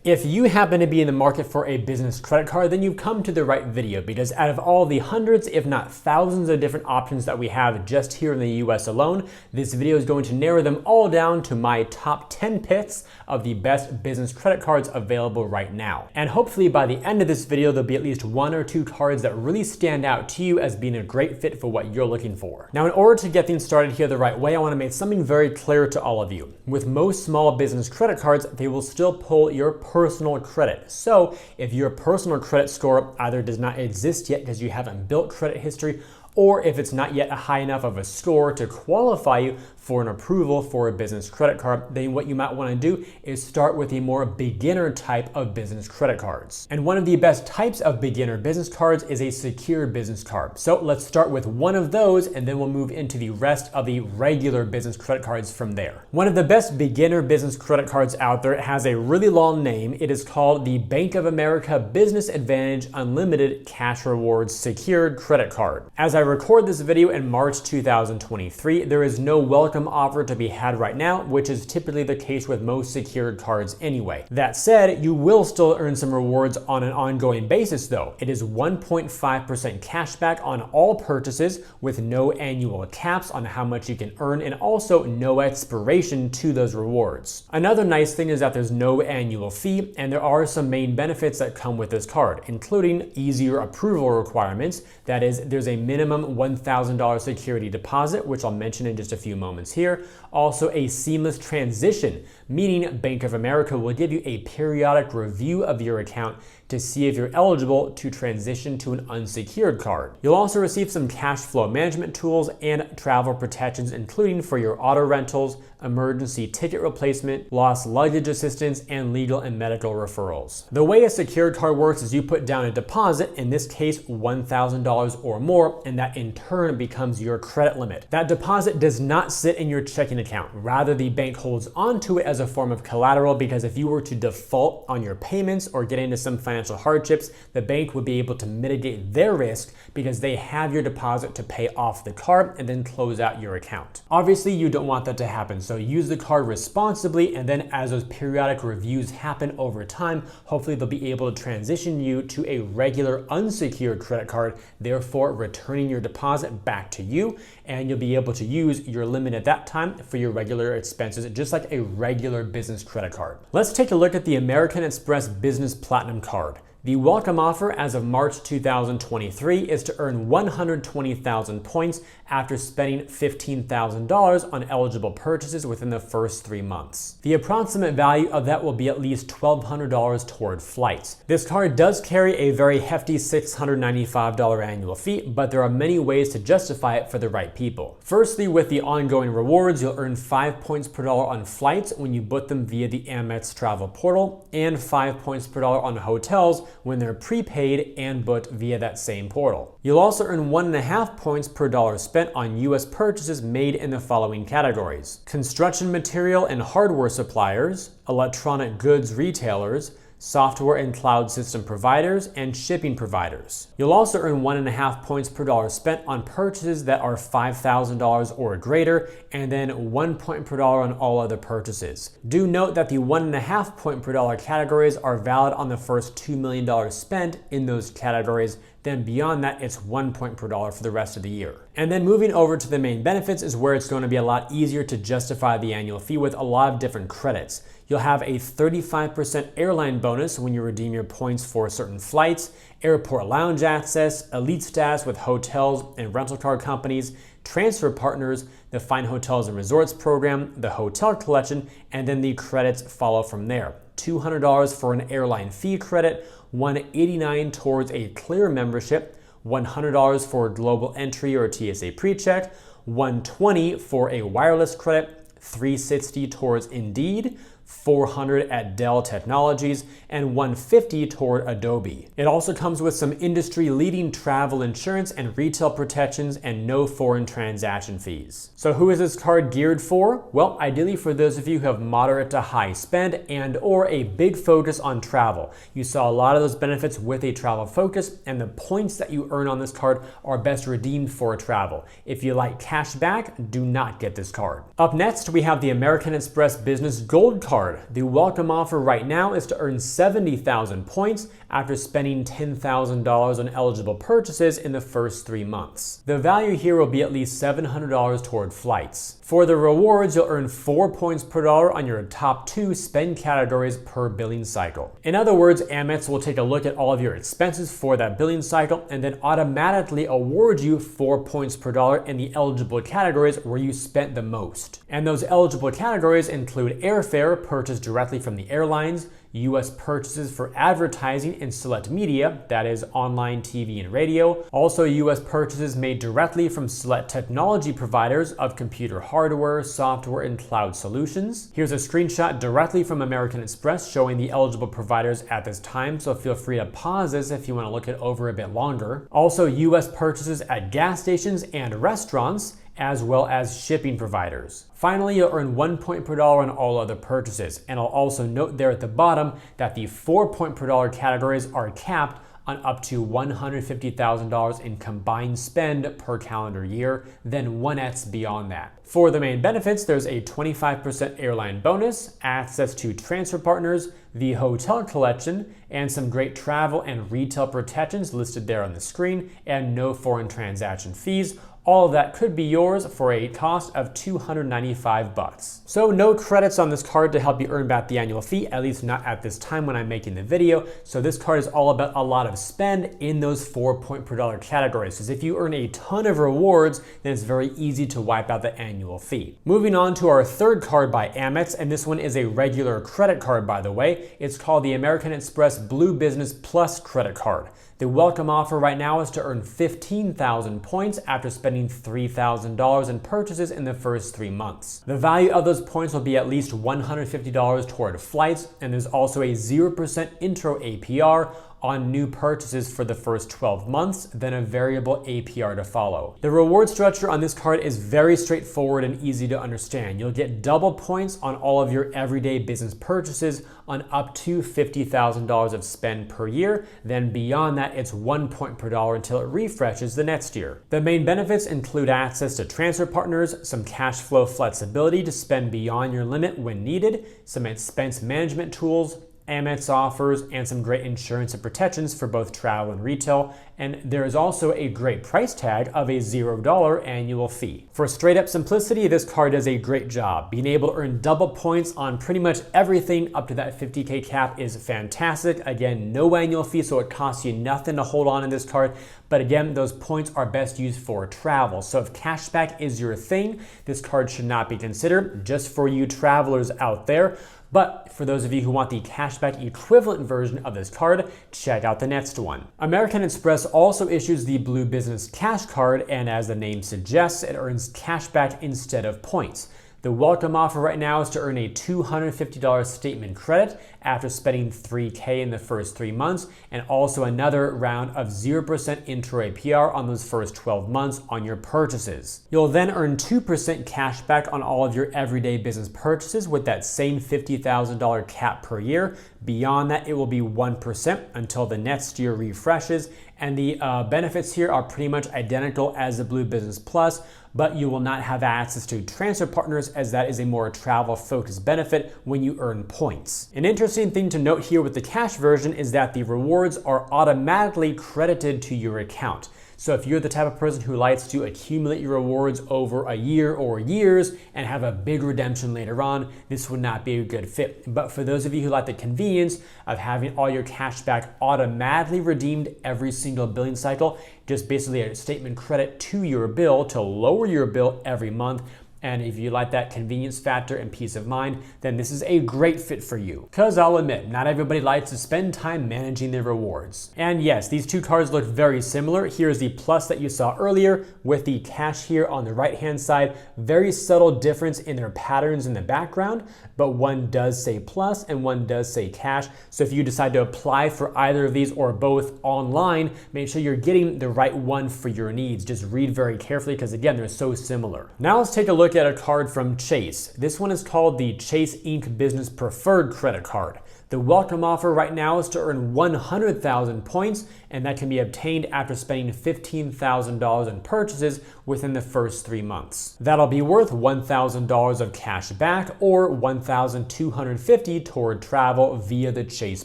If you happen to be in the market for a business credit card, then you've come to the right video, because out of all the hundreds, if not thousands of different options that we have just here in the US alone, this video is going to narrow them all down to my top 10 picks of the best business credit cards available right now. And hopefully by the end of this video, there'll be at least one or two cards that really stand out to you as being a great fit for what you're looking for. Now, in order to get things started here the right way, I want to make something very clear to all of you. With most small business credit cards, they will still pull your personal credit. So if your personal credit score either does not exist yet because you haven't built credit history, or if it's not yet a high enough of a score to qualify you for an approval for a business credit card, then what you might want to do is start with a more beginner type of business credit cards. And one of the best types of beginner business cards is a secured business card. So let's start with one of those, and then we'll move into the rest of the regular business credit cards from there. One of the best beginner business credit cards out there has a really long name. It is called the Bank of America Business Advantage Unlimited Cash Rewards Secured Credit Card. As I record this video in March 2023, there is no welcome offer to be had right now, which is typically the case with most secured cards anyway. That said, you will still earn some rewards on an ongoing basis though. It is 1.5% cashback on all purchases with no annual caps on how much you can earn, and also no expiration to those rewards. Another nice thing is that there's no annual fee, and there are some main benefits that come with this card, including easier approval requirements. That is, there's a minimum $1,000 security deposit, which I'll mention in just a few moments here. Also, a seamless transition, meaning Bank of America will give you a periodic review of your account to see if you're eligible to transition to an unsecured card. You'll also receive some cash flow management tools and travel protections, including for your auto rentals, emergency ticket replacement, lost luggage assistance, and legal and medical referrals. The way a secured card works is you put down a deposit, in this case $1,000 or more, and that in turn becomes your credit limit. That deposit does not sit in your checking account. Rather, the bank holds onto it as a form of collateral, because if you were to default on your payments or get into some financial hardships, the bank would be able to mitigate their risk because they have your deposit to pay off the card and then close out your account. Obviously, you don't want that to happen, so use the card responsibly, and then as those periodic reviews happen over time, hopefully they'll be able to transition you to a regular unsecured credit card, therefore returning your deposit back to you, and you'll be able to use your limit at that time for your regular expenses, just like a regular business credit card. Let's take a look at the American Express Business Platinum Card. The welcome offer as of March 2023 is to earn 120,000 points after spending $15,000 on eligible purchases within the first 3 months. The approximate value of that will be at least $1,200 toward flights. This card does carry a very hefty $695 annual fee, but there are many ways to justify it for the right people. Firstly, with the ongoing rewards, you'll earn 5 points per dollar on flights when you book them via the Amex travel portal, and 5 points per dollar on hotels when they're prepaid and booked via that same portal. You'll also earn 1.5 points per dollar spent on US purchases made in the following categories: construction material and hardware suppliers, electronic goods retailers, software and cloud system providers, and shipping providers. You'll also earn 1.5 points per dollar spent on purchases that are $5,000 or greater, and then 1 point per dollar on all other purchases. Do note that the 1.5 point per dollar categories are valid on the first $2 million spent in those categories. Then beyond that, it's 1 point per dollar for the rest of the year. And then moving over to the main benefits is where it's going to be a lot easier to justify the annual fee with a lot of different credits. You'll have a 35% airline bonus when you redeem your points for certain flights, airport lounge access, elite status with hotels and rental car companies, transfer partners, the Fine Hotels and Resorts program, the hotel collection, and then the credits follow from there. $200 for an airline fee credit, $189 towards a Clear membership, $100 for global entry or TSA PreCheck, $120 for a wireless credit, $360 towards Indeed, $400 at Dell Technologies, and $150 toward Adobe. It also comes with some industry-leading travel insurance and retail protections and no foreign transaction fees. So who is this card geared for? Well, ideally for those of you who have moderate to high spend and or a big focus on travel. You saw a lot of those benefits with a travel focus, and the points that you earn on this card are best redeemed for travel. If you like cash back, do not get this card. Up next, we have the American Express Business Gold Card. card. The welcome offer right now is to earn 70,000 points after spending $10,000 on eligible purchases in the first 3 months. The value here will be at least $700 toward flights. For the rewards, you'll earn 4 points per dollar on your top 2 spend categories per billing cycle. In other words, Amex will take a look at all of your expenses for that billing cycle and then automatically award you 4 points per dollar in the eligible categories where you spent the most. And those eligible categories include airfare purchased directly from the airlines, U.S. purchases for advertising and select media, that is online, TV, and radio. Also, U.S. purchases made directly from select technology providers of computer hardware, software, and cloud solutions. Here's a screenshot directly from American Express showing the eligible providers at this time, so feel free to pause this if you want to look it over a bit longer. Also, U.S. purchases at gas stations and restaurants, as well as shipping providers. Finally, you'll earn 1 point per dollar on all other purchases. And I'll also note there at the bottom that the 4 point per dollar categories are capped on up to $150,000 in combined spend per calendar year, then 1x beyond that. For the main benefits, there's a 25% airline bonus, access to transfer partners, the hotel collection, and some great travel and retail protections listed there on the screen, and no foreign transaction fees. All of that could be yours for a cost of $295. So no credits on this card to help you earn back the annual fee, at least not at this time when I'm making the video. So this card is all about a lot of spend in those 4 point per dollar categories. Because if you earn a ton of rewards, then it's very easy to wipe out the annual fee. Moving on to our third card by Amex, and this one is a regular credit card, by the way. It's called the American Express Blue Business Plus credit card. The welcome offer right now is to earn 15,000 points after spending $3,000 in purchases in the first 3 months. The value of those points will be at least $150 toward flights, and there's also a 0% intro APR on new purchases for the first 12 months, then a variable APR to follow. The reward structure on this card is very straightforward and easy to understand. You'll get double points on all of your everyday business purchases on up to $50,000 of spend per year. Then beyond that, it's 1 point per dollar until it refreshes the next year. The main benefits include access to transfer partners, some cash flow flexibility to spend beyond your limit when needed, some expense management tools, Amex offers, and some great insurance and protections for both travel and retail. And there is also a great price tag of a $0 annual fee. For straight up simplicity, this card does a great job. Being able to earn double points on pretty much everything up to that 50K cap is fantastic. Again, no annual fee, so it costs you nothing to hold on in this card. But again, those points are best used for travel. So if cashback is your thing, this card should not be considered, just for you travelers out there. But for those of you who want the cashback equivalent version of this card, check out the next one. American Express also issues the Blue Business Cash Card, and as the name suggests, it earns cashback instead of points. The welcome offer right now is to earn a $250 statement credit after spending $3K in the first 3 months, and also another round of 0% intro APR on those first 12 months on your purchases. You'll then earn 2% cash back on all of your everyday business purchases with that same $50,000 cap per year. Beyond that, it will be 1% until the next year refreshes, and the benefits here are pretty much identical as the Blue Business Plus, but you will not have access to transfer partners, as that is a more travel-focused benefit when you earn points. An interesting thing to note here with the cash version is that the rewards are automatically credited to your account. So if you're the type of person who likes to accumulate your rewards over a year or years and have a big redemption later on, this would not be a good fit. But for those of you who like the convenience of having all your cash back automatically redeemed every single billing cycle, just basically a statement credit to your bill to lower your bill every month, and if you like that convenience factor and peace of mind, then this is a great fit for you. Because I'll admit, not everybody likes to spend time managing their rewards. And yes, these two cards look very similar. Here's the plus that you saw earlier with the cash here on the right-hand side. Very subtle difference in their patterns in the background, but one does say plus and one does say cash. So if you decide to apply for either of these or both online, make sure you're getting the right one for your needs. Just read very carefully because again, they're so similar. Now let's take a look at a card from Chase. This one is called the Chase Inc. Business Preferred Credit Card. The welcome offer right now is to earn 100,000 points, and that can be obtained after spending $15,000 in purchases within the first 3 months. That'll be worth $1,000 of cash back or $1,250 toward travel via the Chase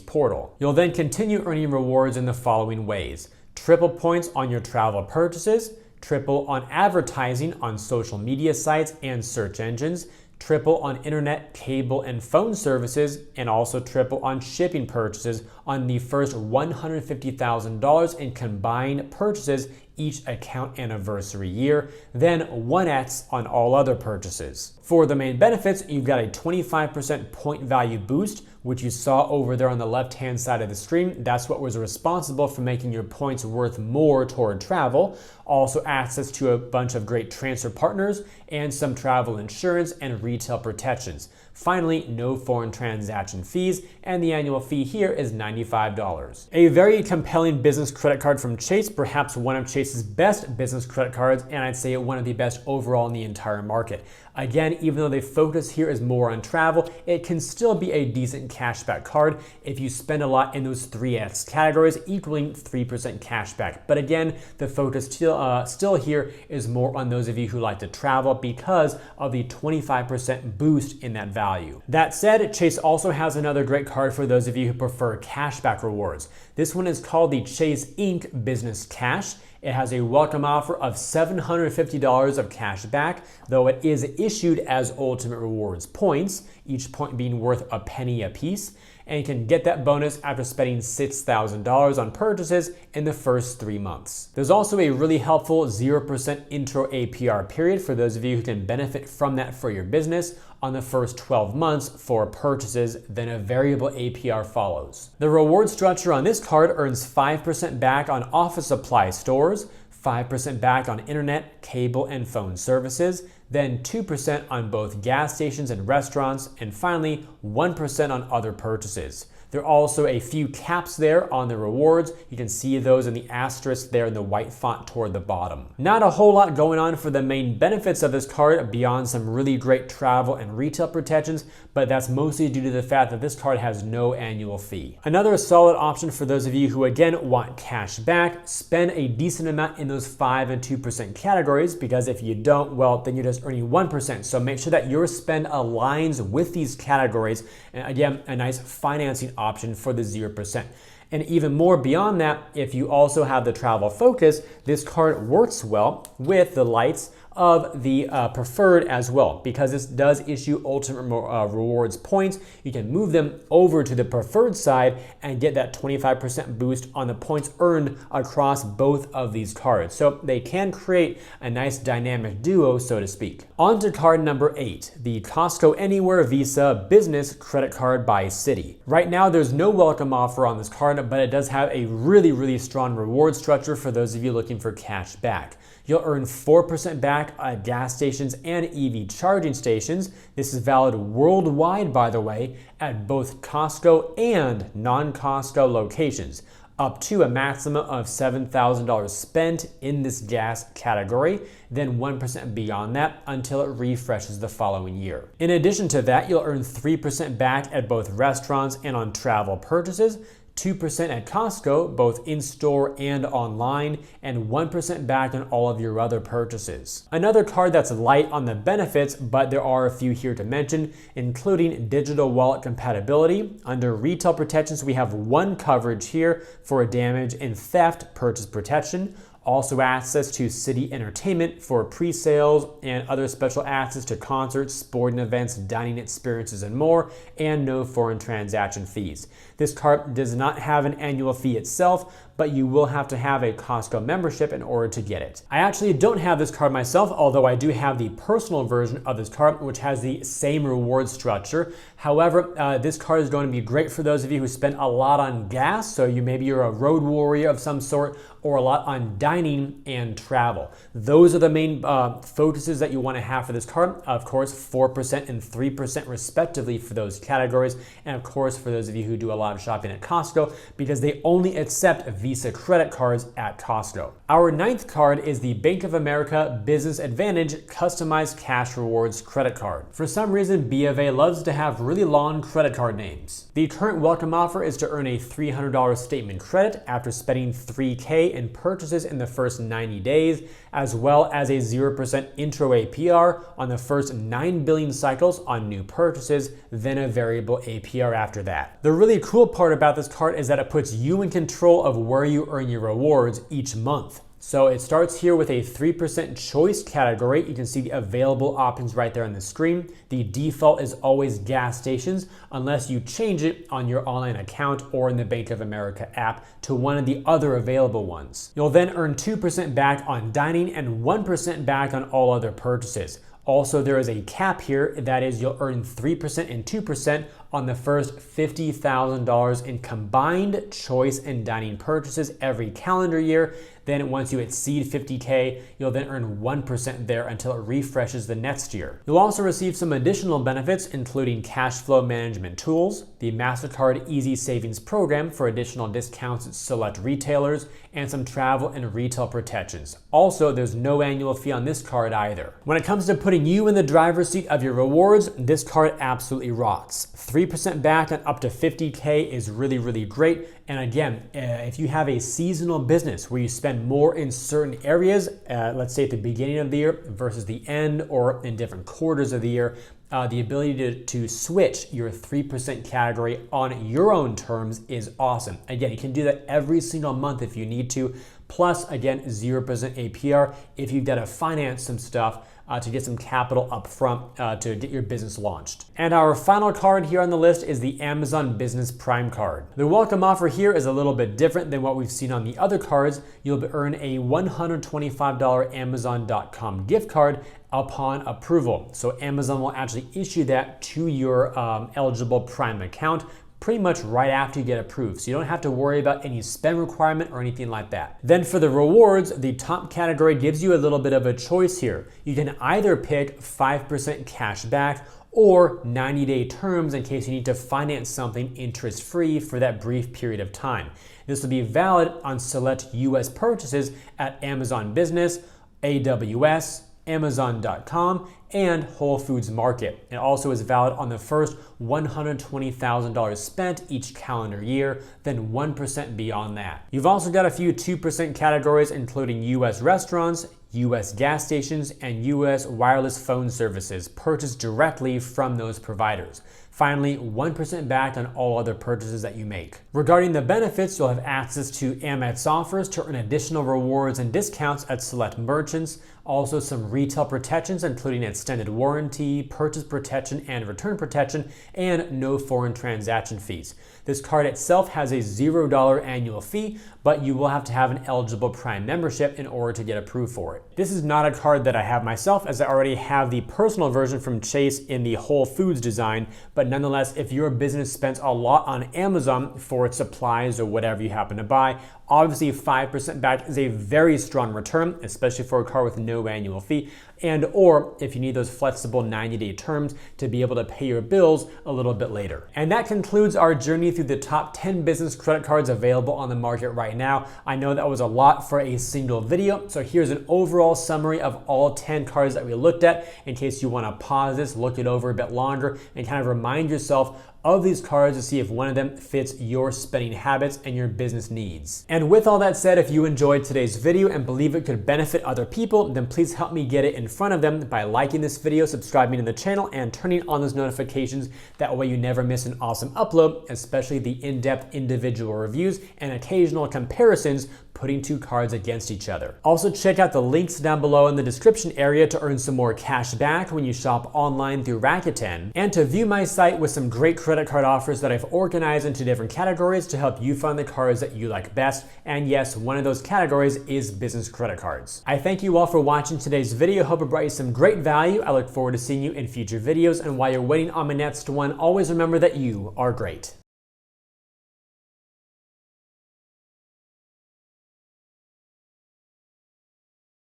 portal. You'll then continue earning rewards in the following ways: triple points on your travel purchases, triple on advertising on social media sites and search engines, triple on internet, cable, and phone services, and also triple on shipping purchases on the first $150,000 in combined purchases each account anniversary year, then 1x on all other purchases. For the main benefits, you've got a 25% point value boost, which you saw over there on the left-hand side of the screen. That's what was responsible for making your points worth more toward travel. Also access to a bunch of great transfer partners and some travel insurance and retail protections. Finally, no foreign transaction fees, and the annual fee here is $95. A very compelling business credit card from Chase, perhaps one of Chase's best business credit cards, and I'd say one of the best overall in the entire market. Again, even though the focus here is more on travel, it can still be a decent cashback card if you spend a lot in those 3X categories, equaling 3% cashback. But again, the focus still here is more on those of you who like to travel because of the 25% boost in that value. That said, Chase also has another great card for those of you who prefer cashback rewards. This one is called the Chase Inc. Business Cash. It has a welcome offer of $750 of cash back, though it is issued as Ultimate Rewards points, each point being worth a penny a piece, and you can get that bonus after spending $6,000 on purchases in the first 3 months. There's also a really helpful 0% intro APR period for those of you who can benefit from that for your business on the first 12 months for purchases, then a variable APR follows. The reward structure on this card earns 5% back on office supply stores, 5% back on internet, cable, and phone services, then 2% on both gas stations and restaurants, and finally 1% on other purchases. There are also a few caps there on the rewards. You can see those in the asterisk there in the white font toward the bottom. Not a whole lot going on for the main benefits of this card beyond some really great travel and retail protections, but that's mostly due to the fact that this card has no annual fee. Another solid option for those of you who again want cash back, spend a decent amount in those 5 and 2% categories, because if you don't, well, then you're just earning 1%. So make sure that your spend aligns with these categories, and again, a nice financing option for the 0%. And even more beyond that, if you also have the travel focus, this card works well with the lights of the preferred as well, because this does issue Ultimate Rewards points. You can move them over to the preferred side and get that 25% boost on the points earned across both of these cards. So they can create a nice dynamic duo, so to speak. On to card number 8, the Costco Anywhere Visa Business Credit Card by Citi. Right now, there's no welcome offer on this card, but it does have a really strong reward structure for those of you looking for cash back. You'll earn 4% back at gas stations and EV charging stations. This is valid worldwide, by the way, at both Costco and non-Costco locations, up to a maximum of $7,000 spent in this gas category, then 1% beyond that until it refreshes the following year. In addition to that, you'll earn 3% back at both restaurants and on travel purchases, 2% at Costco, both in-store and online, and 1% back on all of your other purchases. Another card that's light on the benefits, but there are a few here to mention, including digital wallet compatibility. Under retail protections, we have one coverage here for damage and theft purchase protection. Also access to Citi Entertainment for pre-sales and other special access to concerts, sporting events, dining experiences, and more, and no foreign transaction fees. This card does not have an annual fee itself, but you will have to have a Costco membership in order to get it. I actually don't have this card myself, although I do have the personal version of this card, which has the same reward structure. However, this card is going to be great for those of you who spend a lot on gas, so maybe you're a road warrior of some sort, or a lot on dining dining and travel. Those are the main focuses that you want to have for this card. Of course, 4% and 3% respectively for those categories. And of course, for those of you who do a lot of shopping at Costco, because they only accept Visa credit cards at Costco. Our ninth card is the Bank of America Business Advantage Customized Cash Rewards Credit Card. For some reason, B of A loves to have really long credit card names. The current welcome offer is to earn a $300 statement credit after spending $3K in purchases in the first 90 days, as well as a 0% intro APR on the first 9 billing cycles on new purchases, then a variable APR after that. The really cool part about this card is that it puts you in control of where you earn your rewards each month. So it starts here with a 3% choice category. You can see the available options right there on the screen. The default is always gas stations unless you change it on your online account or in the Bank of America app to one of the other available ones. You'll then earn 2% back on dining and 1% back on all other purchases. Also, there is a cap here, that is you'll earn 3% and 2% on the first $50,000 in combined choice and dining purchases every calendar year. Then once you exceed 50K, you'll then earn 1% there until it refreshes the next year. You'll also receive some additional benefits, including cash flow management tools, the MasterCard Easy Savings program for additional discounts at select retailers, and some travel and retail protections. Also, there's no annual fee on this card either. When it comes to putting you in the driver's seat of your rewards, this card absolutely rocks. 3% back on up to 50K is really, really great. And again, if you have a seasonal business where you spend more in certain areas, let's say at the beginning of the year versus the end or in different quarters of the year, the ability to switch your 3% category on your own terms is awesome. Again, you can do that every single month if you need to. Plus, again, 0% APR if you've got to finance some stuff to get some capital up front to get your business launched. And our final card here on the list is the Amazon Business Prime card. The welcome offer here is a little bit different than what we've seen on the other cards. You'll earn a $125 Amazon.com gift card upon approval. So Amazon will actually issue that to your eligible Prime account pretty much right after you get approved. So you don't have to worry about any spend requirement or anything like that. Then for the rewards, the top category gives you a little bit of a choice here. You can either pick 5% cash back or 90-day terms in case you need to finance something interest-free for that brief period of time. This will be valid on select US purchases at Amazon Business, AWS, Amazon.com, and Whole Foods Market. It also is valid on the first $120,000 spent each calendar year, then 1% beyond that. You've also got a few 2% categories, including US restaurants, US gas stations, and US wireless phone services purchased directly from those providers. Finally, 1% back on all other purchases that you make. Regarding the benefits, you'll have access to Amex offers to earn additional rewards and discounts at select merchants, also some retail protections, including extended warranty, purchase protection, and return protection, and no foreign transaction fees. This card itself has a $0 annual fee, but you will have to have an eligible Prime membership in order to get approved for it. This is not a card that I have myself, as I already have the personal version from Chase in the Whole Foods design, but nonetheless, if your business spends a lot on Amazon for its supplies or whatever you happen to buy, obviously 5% back is a very strong return, especially for a card with no annual fee, and or if you need those flexible 90-day terms to be able to pay your bills a little bit later. And that concludes our journey through the top 10 business credit cards available on the market right now. I know that was a lot for a single video, so here's an overall summary of all 10 cards that we looked at in case you want to pause this, look it over a bit longer, and kind of remind yourself of these cards to see if one of them fits your spending habits and your business needs. And with all that said, if you enjoyed today's video and believe it could benefit other people, then please help me get it in front of them by liking this video, subscribing to the channel, and turning on those notifications. That way you never miss an awesome upload, especially the in-depth individual reviews and occasional comparisons putting two cards against each other. Also, check out the links down below in the description area to earn some more cash back when you shop online through Rakuten, and to view my site with some great credit card offers that I've organized into different categories to help you find the cards that you like best. And yes, one of those categories is business credit cards. I thank you all for watching today's video. Hope it brought you some great value. I look forward to seeing you in future videos, and while you're waiting on my next one, always remember that you are great.